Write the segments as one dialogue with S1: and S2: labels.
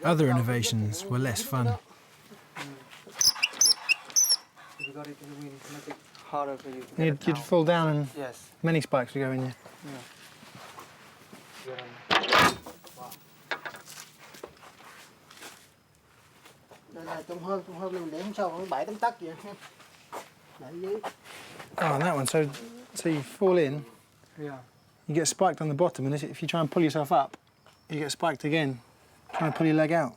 S1: Other innovations were less fun.
S2: You'd fall down and many spikes would go in you. Oh, and that one, so you fall in, you get spiked on the bottom, and if you try and pull yourself up, you get spiked again, trying to pull your leg out.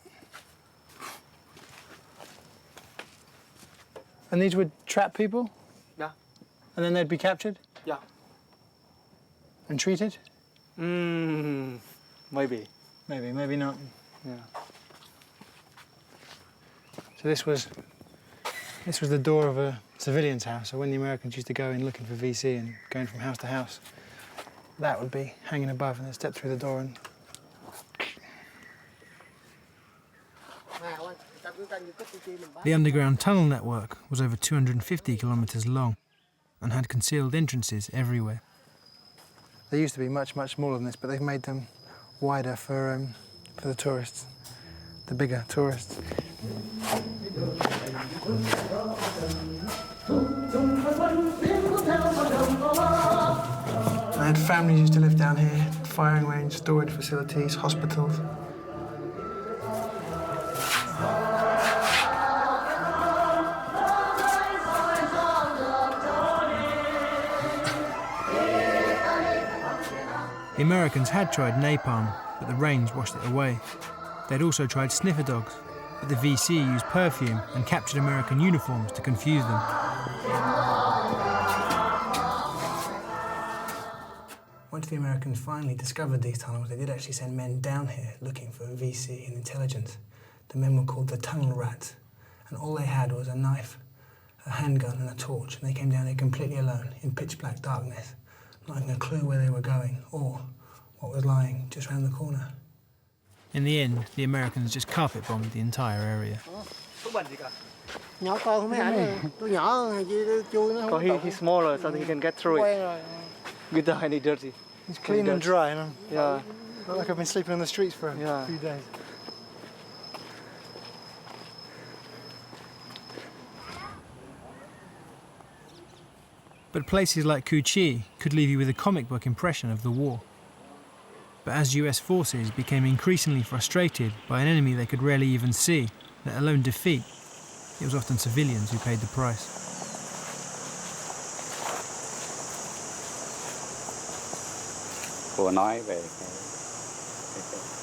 S2: And these would trap people?
S3: Yeah.
S2: And then they'd be captured?
S3: Yeah.
S2: And treated?
S3: Maybe.
S2: Maybe, maybe not.
S3: Yeah.
S2: So this was the door of a civilian's house. So when the Americans used to go in looking for VC and going from house to house, that would be hanging above, and they'd step through the door and...
S1: The underground tunnel network was over 250 kilometres long and had concealed entrances everywhere.
S2: They used to be much, much smaller than this, but they've made them wider for the tourists, the bigger tourists. I had families used to live down here, firing range, storage facilities, hospitals.
S1: The Americans had tried napalm, but the rains washed it away. They'd also tried sniffer dogs, but the VC used perfume and captured American uniforms to confuse them.
S2: Once the Americans finally discovered these tunnels, they did actually send men down here looking for VC and intelligence. The men were called the tunnel rats, and all they had was a knife, a handgun and a torch, and they came down here completely alone in pitch black darkness, not having a clue where they were going or what was lying just round the corner.
S1: In the end, the Americans just carpet bombed the entire area.
S3: He's smaller, so he can get through it. With the any dirty.
S2: It's clean and dry, and
S3: yeah.
S2: I look like I've been sleeping on the streets for a few days.
S1: But places like Cu Chi could leave you with a comic book impression of the war. But as US forces became increasingly frustrated by an enemy they could rarely even see, let alone defeat, it was often civilians who paid the price.
S4: Cô nói về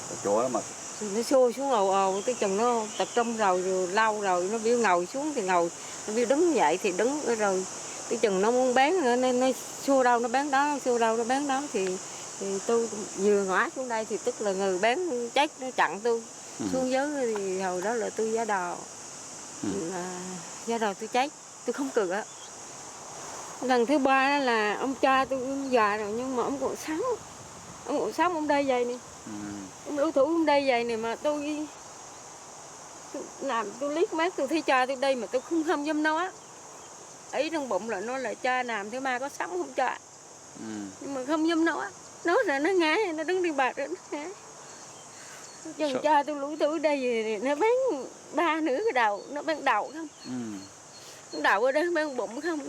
S4: cái chỗ đó mà
S5: nó xô xuống ầu ầu, tới chừng nó tập trung rồi lâu rồi nó biểu ngồi xuống thì ngồi, nó biểu đứng dậy thì đứng rồi tới chừng nó muốn bán nữa nên nó xô đâu nó bán đó, xô đâu nó bán đó thì tôi vừa ngã xuống đây thì tức là người bán chết nó chặn tôi xuống dưới thì hồi đó là tôi giá đò tôi chết, tôi không cự á. Lần thứ ba là ông cha tôi già rồi nhưng mà ông còn sống ông đây vậy nè, ông đối thủ ông đây vậy nè mà tôi làm tôi liếc mắt tôi thấy cha tôi đây mà tôi không dám nói. Ý trong bụng là nó là cha làm thứ ba có sống không cha, nhưng mà không dám nói rồi nó ngã nó đứng đi bạc rồi nó ngã. Chừng cha tôi lủi tuổi đây về nó bán ba nửa cái đầu, nó bán đầu không, đầu ở đây bán bụng không.